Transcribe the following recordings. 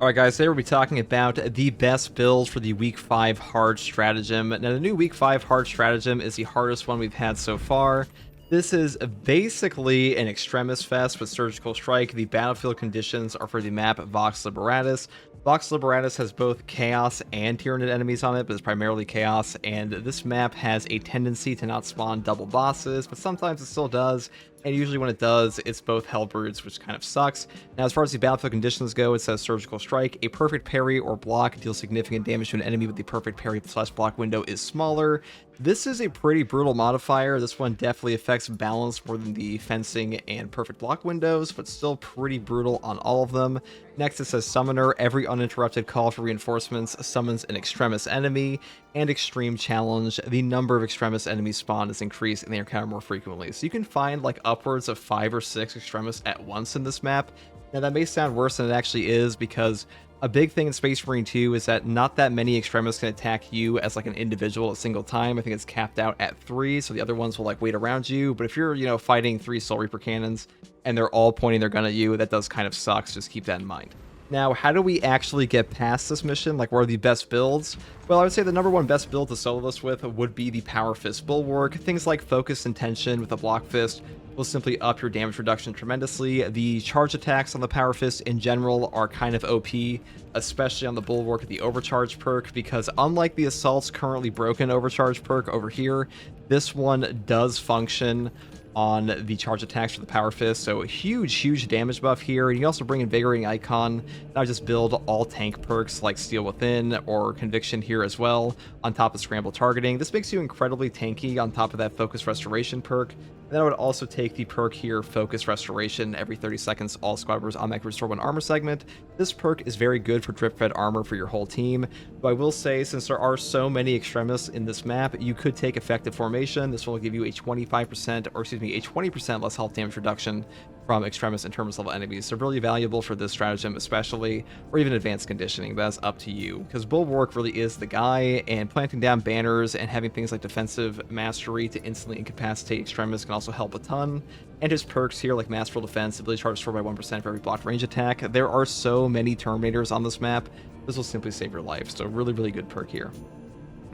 Alright guys, today we'll be talking about the best builds for the Week 5 hard stratagem. Now the new Week 5 hard stratagem is the hardest one we've had so far. This is basically an extremis fest with surgical strike. The battlefield conditions are for the map Vox Liberatus. Vox Liberatus has both chaos and Tyranid enemies on it, but it's primarily chaos, and this map has a tendency to not spawn double bosses, but sometimes it still does. And usually when it does, it's both Hellbrutes, which kind of sucks. Now, as far as the battlefield conditions go, it says Surgical Strike. A perfect parry or block deals significant damage to an enemy with the perfect parry/block window is smaller. This is a pretty brutal modifier. This one definitely affects balance more than the fencing and perfect block windows, but still pretty brutal on all of them. Next, it says Summoner. Every uninterrupted call for reinforcements summons an extremis enemy. And Extreme Challenge. The number of extremis enemies spawned is increased and they encounter more frequently. So you can find like upwards of 5 or 6 extremis at once in this map. Now that may sound worse than it actually is, because a big thing in Space Marine 2 is that not that many extremis can attack you as like an individual at a single time. I think it's capped out at 3, so the other ones will like wait around you. But if you're, fighting 3 Soul Reaper cannons and they're all pointing their gun at you, that does kind of suck, so just keep that in mind. Now, how do we actually get past this mission? Like, what are the best builds? Well, I would say the number one best build to solo this with would be the Power Fist Bulwark. Things like Focus and Tension with a Block Fist will simply up your damage reduction tremendously. The charge attacks on the Power Fist in general are kind of OP, especially on the Bulwark with the Overcharge perk, because unlike the Assault's currently broken Overcharge perk over here, this one does function on the charge attacks for the Power Fist, so a huge damage buff here. And you can also bring Invigorating Icon. Now just build all tank perks like Steel Within or Conviction here as well, on top of Scramble Targeting. This makes you incredibly tanky on top of that Focus Restoration perk. And then I would also take the perk here, Focus Restoration. Every 30 seconds, all squad members automatically restore 1 armor segment. This perk is very good for drip-fed armor for your whole team. But I will say, since there are so many extremists in this map, you could take Effective Formation. This will give you a 25%, or excuse me, a 20% less health damage reduction from extremis and terminus level enemies. So really valuable for this stratagem especially, or even advanced conditioning, but that's up to you. Because Bulwark really is the guy, and planting down banners and having things like Defensive Mastery to instantly incapacitate extremis can also help a ton. And his perks here, like Masterful Defense, ability to charge restore by 1% for every blocked range attack. There are so many Terminators on this map, this will simply save your life. So really good perk here.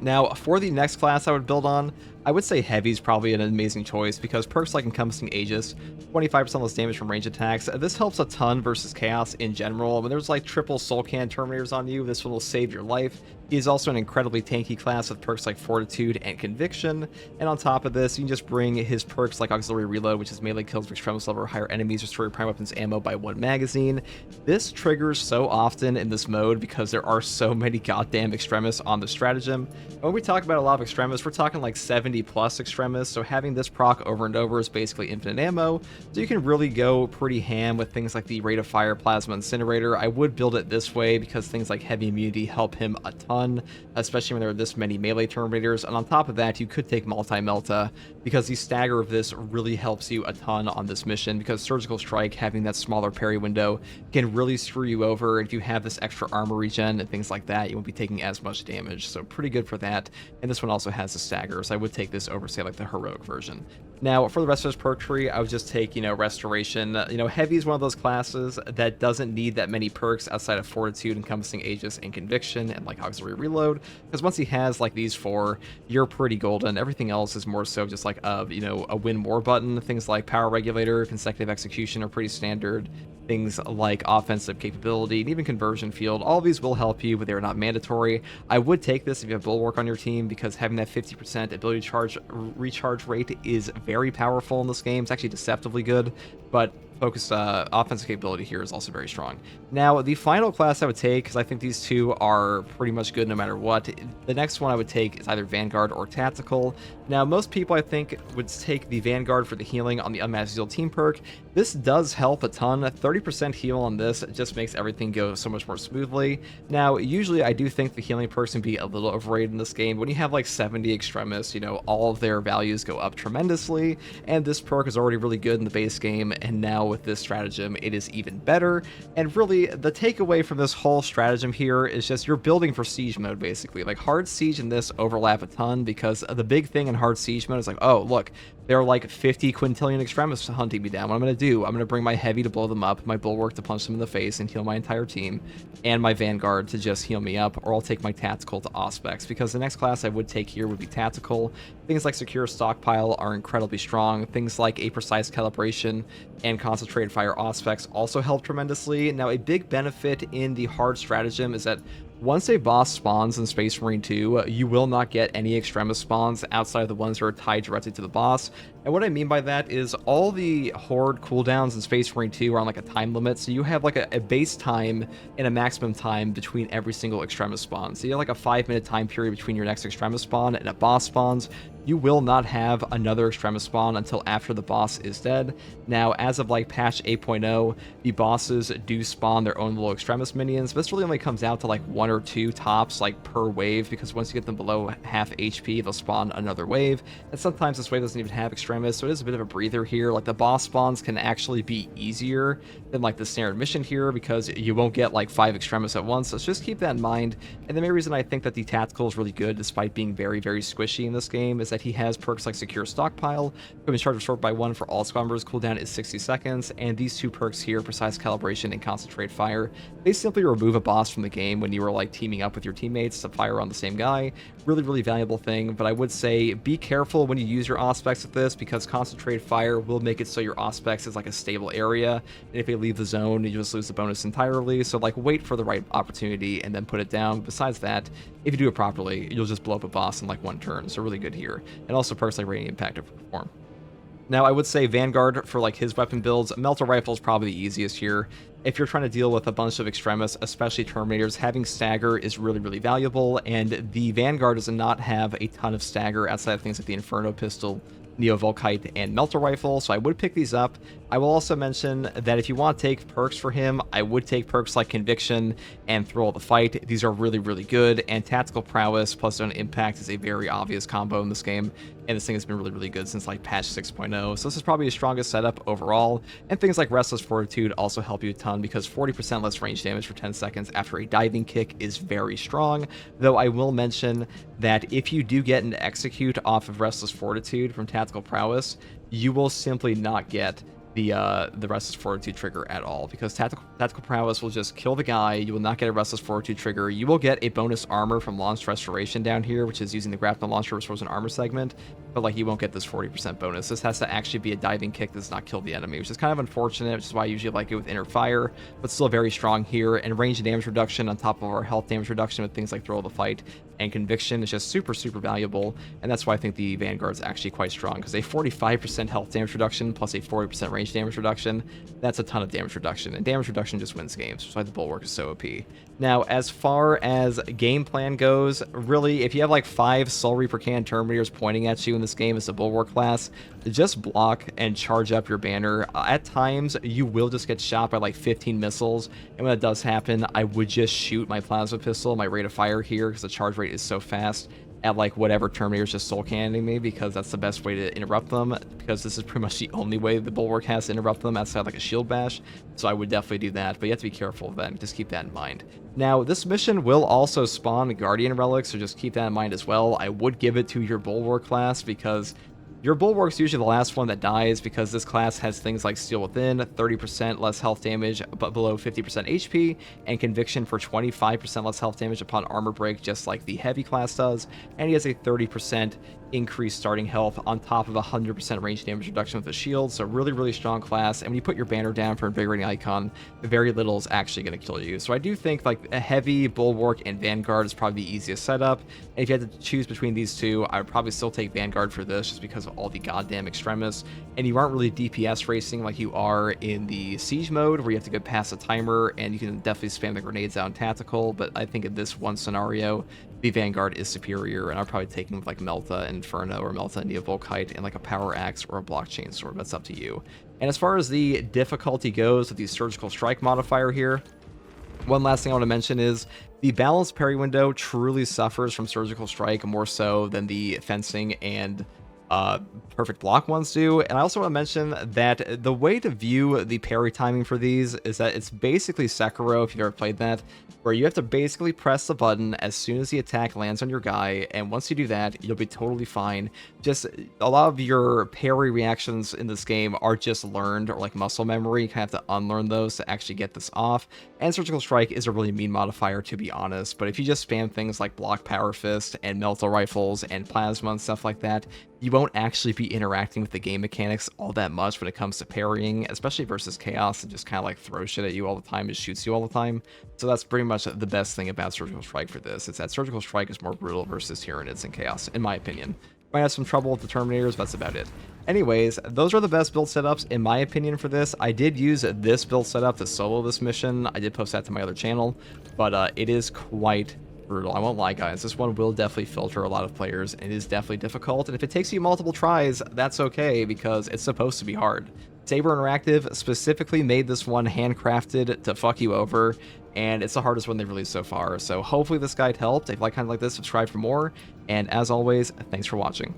Now, for the next class I would build on, I would say Heavy is probably an amazing choice, because perks like Encompassing Aegis, 25% less damage from range attacks, this helps a ton versus Chaos in general. When there's like triple Soul Can Terminators on you, this one will save your life. He's also an incredibly tanky class with perks like Fortitude and Conviction, and on top of this, you can just bring his perks like Auxiliary Reload, which is melee kills for extremis level or higher enemies, restore your prime weapons ammo by 1 magazine. This triggers so often in this mode because there are so many goddamn extremis on the stratagem. And when we talk about a lot of extremis, we're talking like 70 plus extremis, so having this proc over and over is basically infinite ammo, so you can really go pretty ham with things like the Rate of Fire Plasma Incinerator. I would build it this way because things like Heavy Immunity help him a ton, especially when there are this many melee Terminators. And on top of that, you could take Melta, because the stagger of this really helps you a ton on this mission, because Surgical Strike, having that smaller parry window, can really screw you over. If you have this extra armor regen and things like that, you won't be taking as much damage, so pretty good for that. And this one also has a stagger, so I would take this over, say, like the heroic version. Now, for the rest of this perk tree, I would just take, Restoration. Heavy is one of those classes that doesn't need that many perks outside of Fortitude, Encompassing Aegis, and Conviction, and like Auxiliary Reload, because once he has like these 4, you're pretty golden. Everything else is more so just like a win more button. Things like Power Regulator, Consecutive Execution are pretty standard. Things like Offensive Capability, and even Conversion Field, all of these will help you, but they're not mandatory. I would take this if you have Bulwark on your team, because having that 50% ability to recharge rate is very powerful in this game. It's actually deceptively good, but offensive capability here is also very strong. Now, the final class I would take, because I think these two are pretty much good no matter what, the next one I would take is either Vanguard or Tactical. Now, most people I think would take the Vanguard for the healing on the Unmatched Zeal team perk. This does help a ton. 30% heal on this just makes everything go so much more smoothly. Now, usually I do think the healing perks can be a little overrated in this game. When you have like 70 extremists, all of their values go up tremendously, and this perk is already really good in the base game, and now with this stratagem, it is even better. And really, the takeaway from this whole stratagem here is just you're building for siege mode, basically. Like, hard siege and this overlap a ton, because the big thing in hard siege mode, it's like, oh, look, there are like 50 quintillion extremists hunting me down. What I'm going to do, I'm going to bring my heavy to blow them up, my bulwark to punch them in the face and heal my entire team, and my Vanguard to just heal me up, or I'll take my tactical to Auspex, because the next class I would take here would be tactical. Things like secure stockpile are incredibly strong. Things like a precise calibration and concentrated fire Auspex also help tremendously. Now, a big benefit in the hard stratagem is that once a boss spawns in Space Marine 2, you will not get any extremist spawns outside of the ones that are tied directly to the boss. And what I mean by that is all the horde cooldowns in Space Marine 2 are on like a time limit, so you have like a base time and a maximum time between every single extremist spawn. So you have like a 5-minute time period between your next extremist spawn and a boss spawns. You will not have another extremist spawn until after the boss is dead. Now, as of like patch 8.0, the bosses do spawn their own little extremist minions, but this really only comes out to like 1 or 2 tops like per wave, because once you get them below half HP, they'll spawn another wave, and sometimes this wave doesn't even have extremists, so it is a bit of a breather here. Like, the boss spawns can actually be easier than like the standard mission here, because you won't get like 5 extremists at once, so just keep that in mind. And the main reason I think that the tactical is really good, despite being very, very squishy in this game, is that he has perks like secure stockpile, equipment charge restored by 1 for all squad members, cooldown is 60 seconds, and these 2 perks here, precise calibration and concentrate fire, they simply remove a boss from the game when you are like teaming up with your teammates to fire on the same guy. Really, really valuable thing, but I would say be careful when you use your Auspex with this, because concentrated fire will make it so your Auspex is like a stable area, and if they leave the zone, you just lose the bonus entirely. So like, wait for the right opportunity and then put it down. Besides that, if you do it properly, you'll just blow up a boss in like 1 turn, so really good here. And also perks like Radiant Impact of Perform. Now, I would say Vanguard for like his weapon builds, Melta Rifle is probably the easiest here. If you're trying to deal with a bunch of extremists, especially Terminators, having stagger is really, really valuable, and the Vanguard does not have a ton of stagger outside of things like the Inferno Pistol, Neo-Volkite, and Melta Rifle, so I would pick these up. I will also mention that if you want to take perks for him, I would take perks like Conviction and Thrill of the Fight. These are really, really good, and Tactical Prowess plus Zone Impact is a very obvious combo in this game, and this thing has been really, really good since like patch 6.0, so this is probably the strongest setup overall. And things like Restless Fortitude also help you a ton, because 40% less range damage for 10 seconds after a diving kick is very strong, though I will mention that if you do get an execute off of Restless Fortitude from Tactical Prowess, you will simply not get the Restless Fortitude trigger at all, because Tactical Prowess will just kill the guy. You will not get a Restless Fortitude trigger. You will get a bonus armor from Launched Restoration down here, which is using the grapnel launcher restores an armor segment, but like, you won't get this 40% bonus. This has to actually be a diving kick that does not kill the enemy, which is kind of unfortunate, which is why I usually like it with Inner Fire, but still very strong here. And range and damage reduction on top of our health damage reduction with things like Thrill of the Fight and Conviction is just super, super valuable, and that's why I think the Vanguard is actually quite strong, because a 45% health damage reduction plus a 40% range damage reduction, that's a ton of damage reduction, and damage reduction just wins games, which is why the Bulwark is so OP. Now, as far as game plan goes, really, if you have like 5 Soul Reaper Can Terminators pointing at you in this game as a Bulwark class, just block and charge up your banner. At times, you will just get shot by like 15 missiles, and when that does happen, I would just shoot my plasma pistol, my rate of fire here, because the charge rate is so fast, at like whatever Terminator's just soul cannoning me, because that's the best way to interrupt them, because this is pretty much the only way the Bulwark has to interrupt them outside like a shield bash. So I would definitely do that, but you have to be careful of that, just keep that in mind. Now, this mission will also spawn Guardian Relics, so just keep that in mind as well. I would give it to your Bulwark class, because your Bulwark's usually the last one that dies, because this class has things like Steel Within, 30% less health damage but below 50% HP, and Conviction for 25% less health damage upon armor break, just like the heavy class does, and he has a 30% increased starting health on top of 100% range damage reduction with the shield, so really, really strong class. And when you put your banner down for Invigorating Icon, very little is actually going to kill you. So I do think like a heavy Bulwark and Vanguard is probably the easiest setup, and if you had to choose between these two, I would probably still take Vanguard for this, just because of all the goddamn extremists, and you aren't really DPS racing like you are in the siege mode, where you have to go past a timer, and you can definitely spam the grenades out in tactical. But I think in this one scenario, the Vanguard is superior, and I'd probably take him with like Melta Inferno, or Melta Neo-Volkite, and like a Power Axe or a Blockchain Sword. That's up to you. And as far as the difficulty goes with the Surgical Strike modifier here, one last thing I want to mention is the balanced parry window truly suffers from Surgical Strike more so than the fencing and perfect block ones do. And I also want to mention that the way to view the parry timing for these is that it's basically Sekiro, if you've ever played that, where you have to basically press the button as soon as the attack lands on your guy, and once you do that, you'll be totally fine. Just a lot of your parry reactions in this game are just learned, or like muscle memory. You kind of have to unlearn those to actually get this off. And Surgical Strike is a really mean modifier, to be honest, but if you just spam things like block Power Fist and Melta Rifles and Plasma and stuff like that, you won't actually be interacting with the game mechanics all that much when it comes to parrying, especially versus Chaos, and just kind of like throws shit at you all the time, just shoots you all the time. So that's pretty much the best thing about Surgical Strike for this. It's that Surgical Strike is more brutal versus Tyranids and Chaos, in my opinion. Might have some trouble with the Terminators, but that's about it. Anyways, those are the best build setups, in my opinion, for this. I did use this build setup to solo this mission. I did post that to my other channel, but it is quite brutal. I won't lie, guys. This one will definitely filter a lot of players, and it is definitely difficult. And if it takes you multiple tries, that's okay, because it's supposed to be hard. Saber Interactive specifically made this one handcrafted to fuck you over, and it's the hardest one they've released so far. So hopefully this guide helped. If you like content like this, subscribe for more. And as always, thanks for watching.